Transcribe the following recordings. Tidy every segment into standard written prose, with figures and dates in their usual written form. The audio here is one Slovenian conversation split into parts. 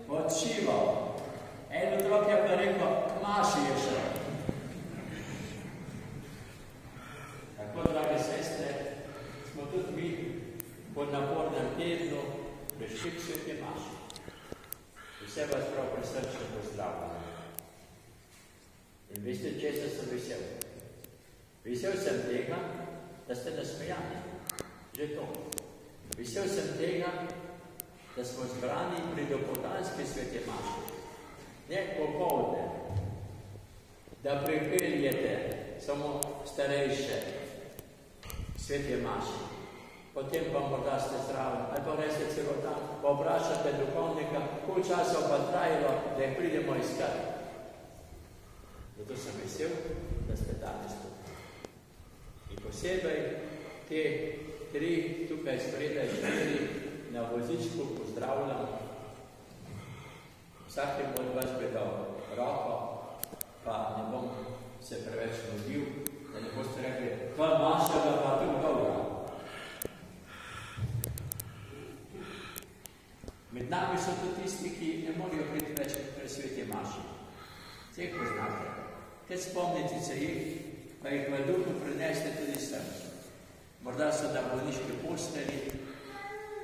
odšival. En otrok je pa rekel, k maši je šel. Tako, drage sestre, smo tudi mi po napornem tednu prišli k sveti maši. Vse vas prav prisrčno pozdravljam. In veste, česa sem vesel? Vesel sem tega, da ste nasmejani. Že to. Vesel sem tega, da smo zbrani pri dopoldanski sveti maši. Ne popoldne, da pripeljete samo starejše sveti maši. Potem pa morda ste zraven, ali pa reste celo dan, pa vprašate duhovnika, koliko časa pa trajalo, da jih pridemo iskati. Zato sem vesel, da ste danes tukaj. In posebej te 3 tukaj spredaj 4 na vozičku pozdravljam. Vsakem od vas bi dal roko, pa ne bom se preveč nudil, da ne boste rekli, pa Maša ga pa tu govora. Med nami so tudi tisti, ki ne morajo priti več pri sveti maši. Vseh poznate. Kaj spomnite se jih, pa jih v duhu prineste tudi sem. Morda so na bolniški postelji,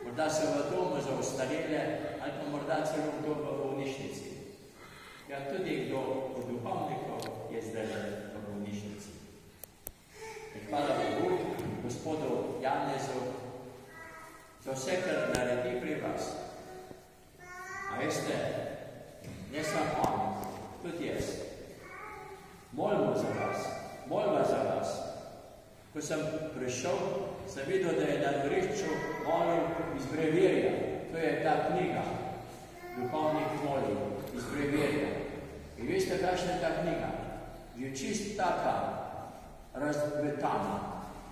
morda so v domu za ostarele, ali pa morda celo kdo v bolnišnici. Ja, tudi kdo od duhovnikov je zdaj v bolnišnici. In hvala Bogu, gospodu Janezu, za vse, kar naredi pri vas. A veste, ne samo on, tudi jaz. Molimo za vas, molimo za vas. Ko sem prišel, sem videl, da je na dvorišču molil iz brevirja. To je ta knjiga, duhovnik molil iz brevirja. In veste, kakšna je ta knjiga? Je čist taka razvetana.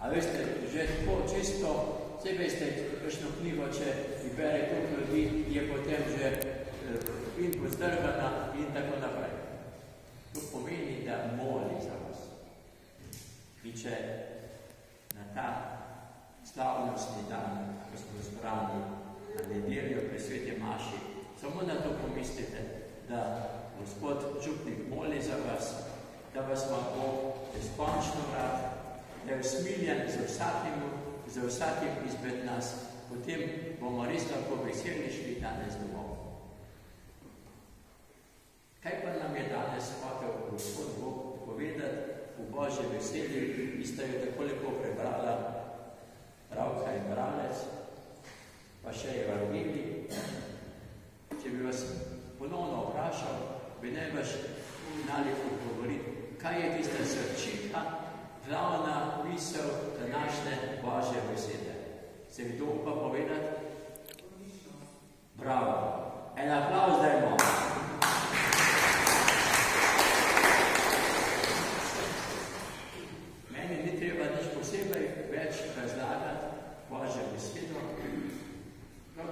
A veste, že tako čisto, vse veste, kakšno knjigo, če bere toliko ljudi, je potem že in pozdrgana in tako naprej. To pomeni, da moli za vas. In če na ta slavnostni dan, ko smo zbrani na nedeljo pri sveti maši, samo na to pomislite, da gospod župnik moli za vas, da vas ima Bog neskončno rad, da je usmiljen za vsakim izmed nas, potem bomo res lahko veseli šli danes domov. Kaj pa nam je danes hotel gospod Bog povedati v Božje veselje, ki sta jo tako lepo prebrala Ravka in Bralec, pa še Evangelij. Če bi vas ponovno vprašal, bi najbrž znali odgovoriti, kaj je tista srčika, glavna misel današnje Božje besede. Se kdo upa povedati? Bravo. En aplavz dajmo. Meni ni treba nič posebej več razlagati Božje besedo. Prav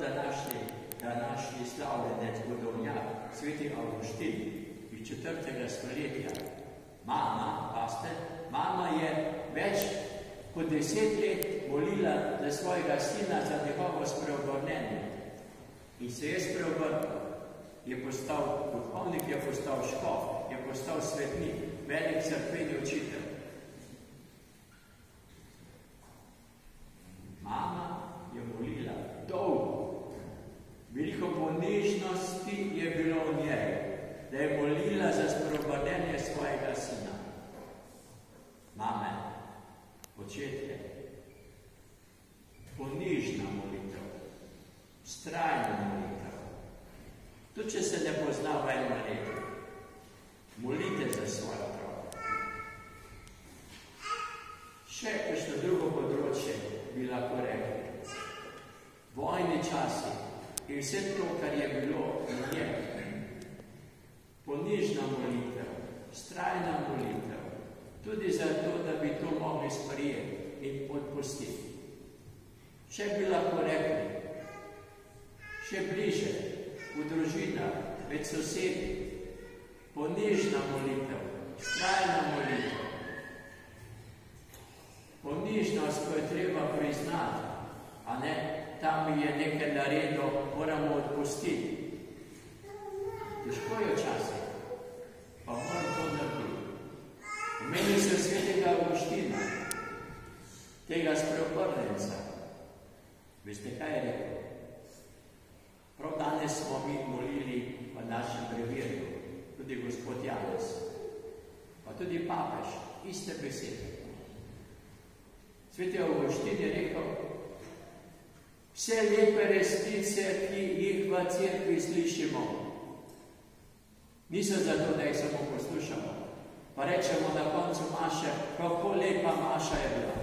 današnji slavljenec budovnjak, sveti Avguštin iz 4. stoletja. Mama je več kot 10 let molila za svojega sina za njegovo spreobrnenje. In se je spreobrnil. Je postal duhovnik, je postal škof, je postal svetnik, velik cerkveni učitelj. Mama je molila dolgo. Veliko ponižnosti je bilo v njej, da je molila za spreobrnenje svojega sina. Mame, očetje, ponižna molitev, vztrajna molitev. Tudi če se ne pozna v enem letu, molite za svoj otrok. Še kakšno drugo področje bi lahko rekli. Vojni časi in vse to, kar je bilo v njej. Ponižna molitev, vztrajna molitev. Tudi zato, da bi to mogli sprijeti in odpustiti. Še bi lahko rekli, še bliže, v družinah, med sosedi, ponižna molitev, vztrajna molitev. Ponižnost, ko je treba priznati, a ne, tam je nekaj naredil, moramo odpustiti. Težko je včasih, pa moram to narediti. Omenil sem svetega Avguština, tega spreobrnenca. Veste, kaj je rekel? Prav danes smo mi molili v našem brevirju, tudi gospod Janez, pa tudi papež, iste besede. Sveti Avguštin je rekel, vse lepe resnice, ki jih v cerkvi slišimo, niso zato, da jih samo poslušamo, pa rečemo na koncu maše, kako lepa maša je bila.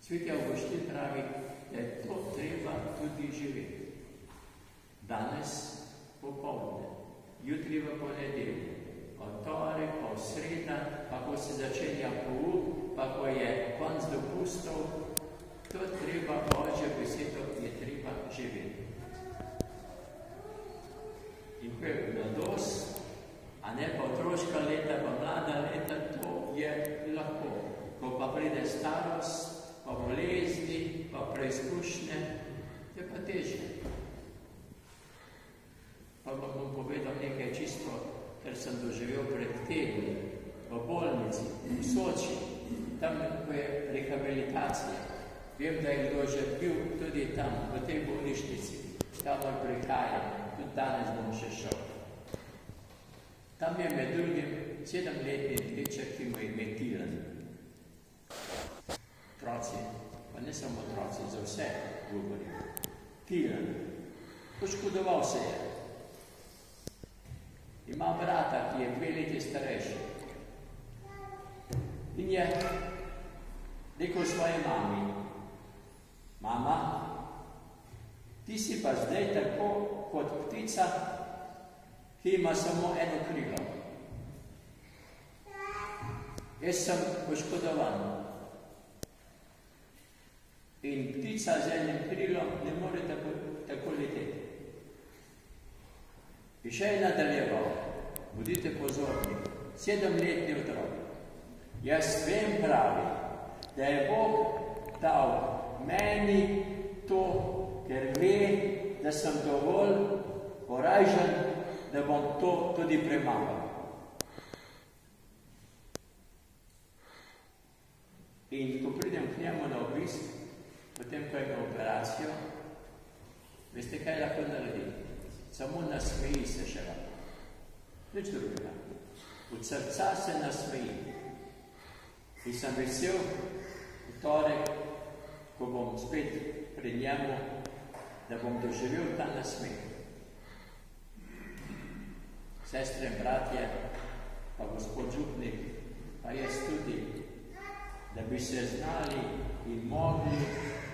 Sveti Avguštin pravi, da je to treba tudi živeti. Danes popoldne, jutri v ponedeljek, od torek, pa v sreda, pa ko se začenja pouk, pa ko je konc dopustov, to treba, Božjo besedo je treba živeti. In ko je mladost, a ne pa otroška leta, pa mlada leta, to je lahko. Ko pa pride starost, pa bolezni, pa preizkušnje, to je pa težje. Pa bom povedal nekaj čisto, ker sem doživel pred tedni, v bolnici, v Soči, tam ko je rehabilitacija. Vem, da je kdo že bil tudi tam, v tej bolnišnici, kamor prihajam, tudi danes bom še šel. Tam je med drugim 7-letni deček, ki mu je ime Tilen. Otroci, pa ne samo otroci, za vse govorim. Tilen. Poškodoval se je. Ima brata, ki je 2 leti starejši. In je rekel svoji mami, mama, ti si pa zdaj tako kot ptica, ki ima samo eno krilo. Jaz sem poškodovan. In ptica z enim krilom ne more tako leteti. In še je nadaljeval, bodite pozorni, 7-letni otrok. Jaz vem pravi, da je Bog dal meni to, ker ve, da sem dovolj korajžen, da bom to tudi premagal. In ko pridem k njemu na obisk, potem, ko je imel operacijo, veste, kaj lahko naredi? Samo nasmeji se še lahko. Nič drugega. Od srca se nasmeji. In sem vesel v torek, ko bom spet pri njemu, da bom doživel ta nasmeh. Sestre in bratje, pa gospod župnik, pa jaz tudi, da bi se znali in mogli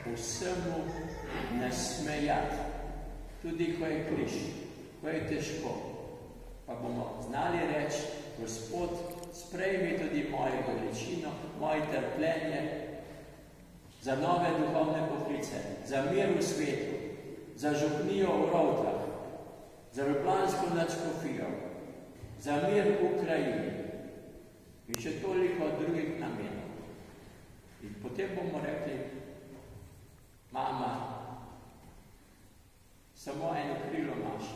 vsemu nasmejati. Tudi ko je križ, ko je težko, pa bomo znali reči, Gospod, sprejmi tudi mojo bolečino, moje trpljenje, za nove duhovne poklice, za mir v svetu, za župnijo v Rovtah, za Ljubljansko nadškofijo, za mir v Ukrajini in še toliko drugih namenov. In potem bomo rekli, mama, samo eno krilo imaš.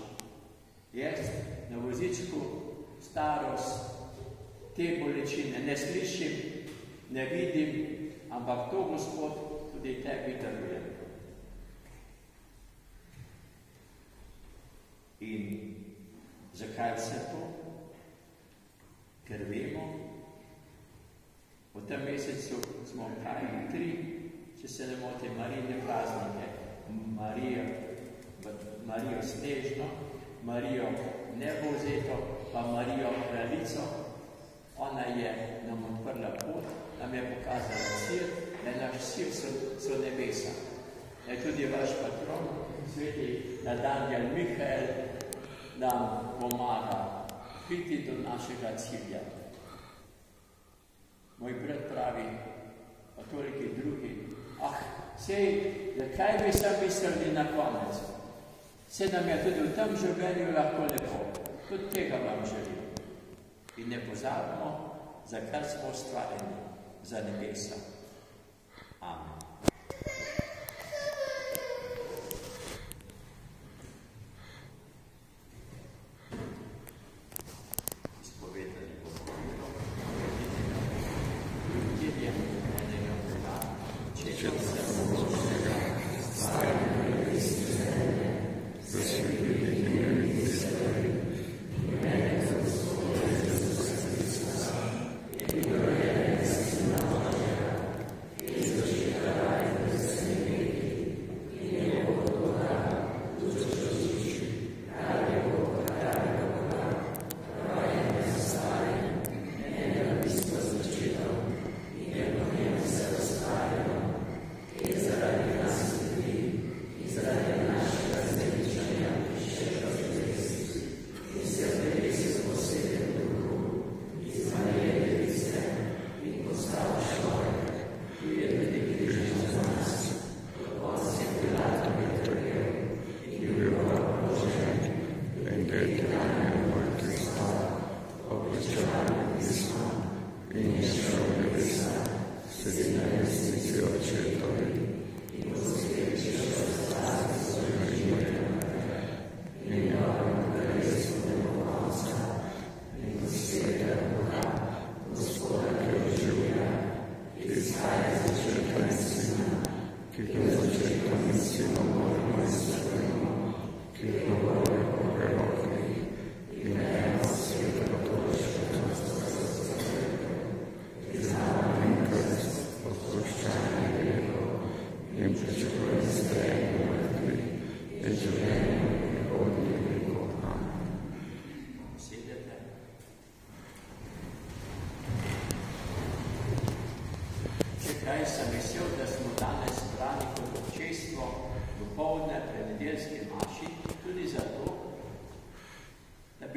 Jaz na vozičku starost, te bolečine ne slišim, ne vidim, ampak to, Gospod, tudi tebi darujem. In zakaj vse to? Ker vemo, v tem mesecu smo kaj 3, če se ne motim, Marijine praznike, Marijo Snežno, Marijo Nebovzeto, pa Marijo Kraljico. Ona je nam odprla pot, nam je pokazala cilj, da je naš cilj so nebesa. Da je tudi vaš patron, sveti Nadanjel Mihael, nam pomaga priti do našega cilja. Moj brat pravi, pa toliki drugi, sej, zakaj bi se mislili na konec? Se nam je tudi v tem življenju lahko lepo. Tudi tega vam želim. In ne pozabimo, za kar smo ustvarjeni, za nebesa. Amen.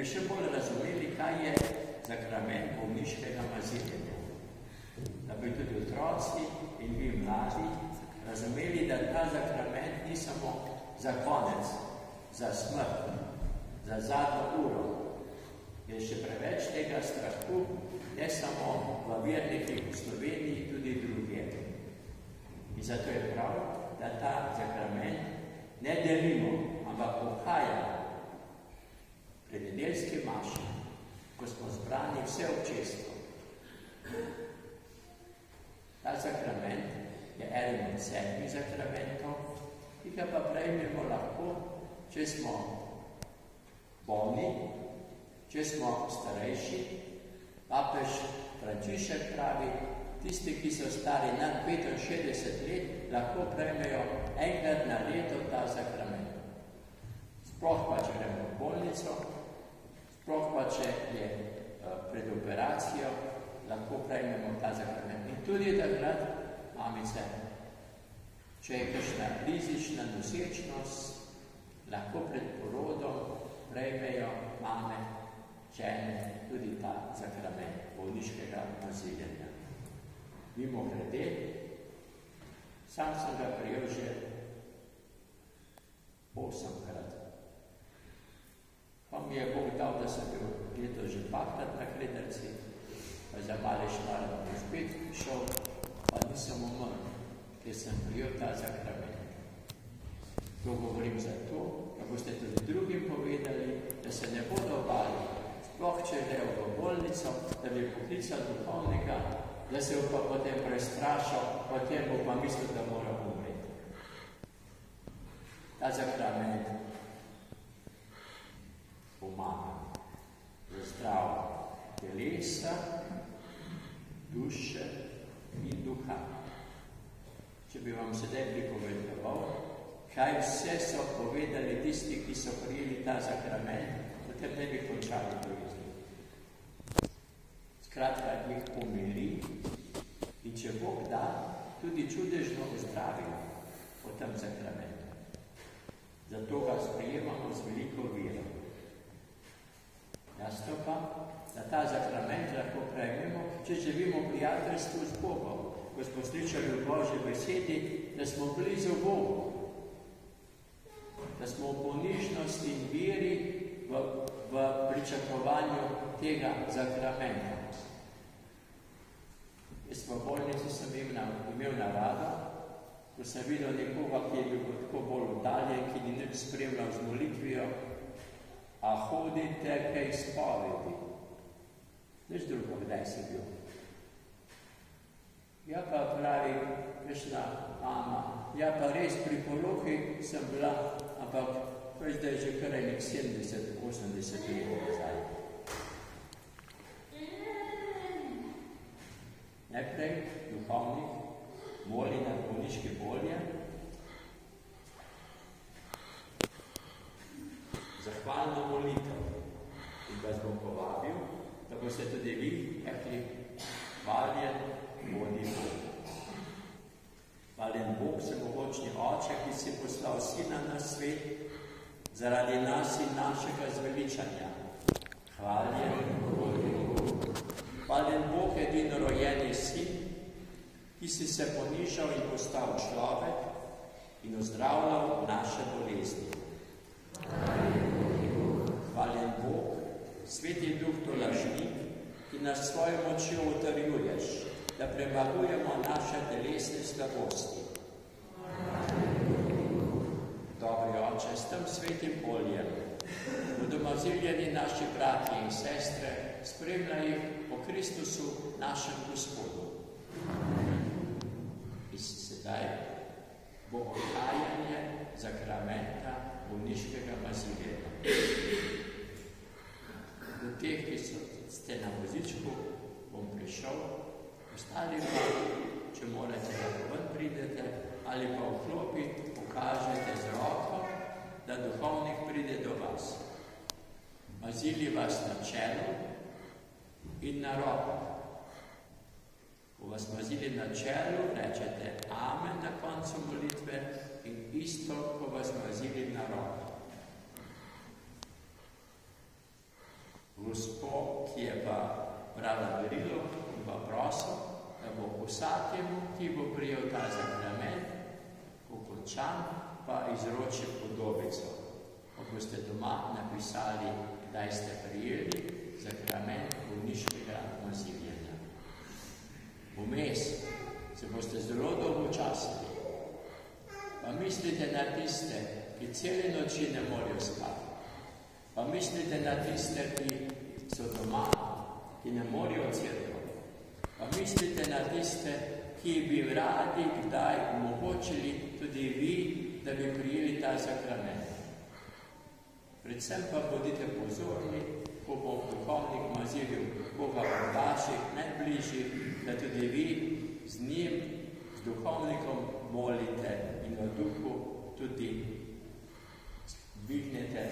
še bolj razumeli, kaj je zakrament bolniškega maziljenja. Da bi tudi otroci in vi mladi razumeli, da ta zakrament ni samo za konec, za smrt, za zadnjo uro. Je še preveč tega strahu, ne samo v vernikih v Sloveniji, tudi drugje. In zato je prav, da ta zakrament ne delimo, ampak ohajamo pred nedeljski maši, ko smo zbrani vse občestvo. Ta zakrament je eden od 7 zakramentov, ki ga pa prejmemo lahko, če smo bolni, če smo starejši. Papež Frančišek pravi, tisti, ki so stari nad 65 let, lahko prejmejo enkrat na leto ta zakrament. Sploh pa, če gremo v bolnico, sploh pa, če je pred operacijo, lahko prejmemo ta zakrament. In tudi takrat, mamice, če je kakšna rizična nosečnost, lahko pred porodom prejmejo mame, žene, tudi ta zakrament bolniškega maziljenja. Mimogrede, sam sem ga prejel že 8-krat. Pa mi je Bog dal, da sem bil leto že 2-krat na Kredrci, pa za male šmarno spet šel, pa nisem umrl, ker sem prejel ta zakrament. To govorim zato, da boste tudi drugim povedali, da se ne bodo bali, sploh če grejo v bolnico, da bi poklical duhovnika, da se pa potem prestrašal, potem bo pa mislil, da mora umreti. Ta zakrament pomaga za zdravje telesa, duše in duha. Če bi vam sedaj pripovedoval, kaj vse so povedali tisti, ki so prijeli ta zakrament, potem ne bi končali bolezni. Skratka, jih pomiri in če Bog da, tudi čudežno ozdravimo po tem zakramentu. Zato ga sprejemamo z veliko vero. Jasno pa, da ta zakrament lahko prejmemo, če živimo v prijateljstvu z Bogom, ko smo slišali v Božji besedi, da smo blizu Bogu, da smo v ponižnosti in veri v pričakovanju tega zakramenta. Jaz v bolnici sem imel navado, ko sem videl nekoga, ki je bil tako bolj oddaljen, ki ni nič spremljal z molitvijo, a hodite kaj spovedi. Nič drugo, kdaj si bil. Ja pa pravi, kakšna mama, ja pa res pri poroki sem bila, ampak veš, da je že kar enih 70-80 let nazaj. Najprej duhovnik moli na bolniške bolje, zahvalno molitev in vas bom povabil, da boste tudi vi rekli, hvaljen bodi Bog. Hvaljen Bog, vsemogočni Oče, ki si poslal Sina na svet zaradi nas in našega zveličanja. Hvaljen bodi Bog. Hvaljen Bog, edinorojenje Sin, ki si se ponižal in postal človek in ozdravljal naše bolezni. Hvaljen Bog, Sveti Duh tolažnik, ki nas svojo močjo utrjuješ, da premagujemo naše telesne slabosti. Dobri Oče, s tem svetim oljem bodo maziljeni naši bratje in sestre, spremlja jih po Kristusu, našem Gospodu. In sedaj bo ohajanje zakramenta bolniškega maziljenja. Do teh, ki ste na vozičku, bom prišel, ostali pa, če morate, ven pridete, ali pa v klopi pokažete z roko, da duhovnik pride do vas. Mazili vas na čelu in na roko. Ko vas mazili na čelu, rečete amen na koncu molitve in isto, ko vas mazili na roko. izroči podobico. Ko boste doma napisali, kdaj ste prijeli sakrament bolniškega nazivljenja. Vmes se boste zelo dolgo časili. Pa mislite na tiste, ki cele noči ne morejo spati. Pa mislite na tiste, ki so doma, ki ne morejo v cerkev. Pa mislite na tiste, ki bi radi kdaj omogočili tudi vi, da bi prijeli ta sakrament. Predvsem pa bodite pozorni, ko bo duhovnik mazilil Boga v vaših najbližjih, da tudi vi z njim, z duhovnikom molite in v duhu tudi dvignete